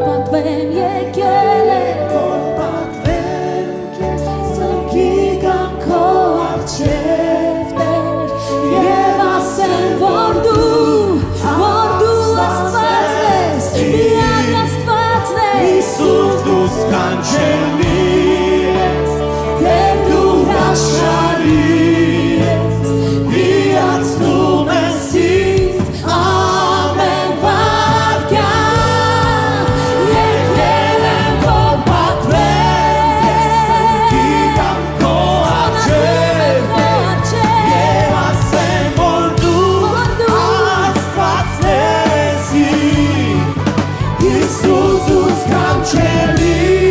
պատվեմ եկել եմ, որ պատվեմ քեզ ծնկի կամ քո առջև Տեր, և ասեմ, որ դու Աստված ես, միակ Աստվածն ես, Հիսուս դու սքանչելի ես, Տեր դու հրաշալի ես, հիացնում ես ինձ ամեն վայրկյան, եկել եմ, որ պատվեմ կամ քո առջև Եվ ասեմ, որ դու Աստվածն ես Հիսուս դու սքանչելի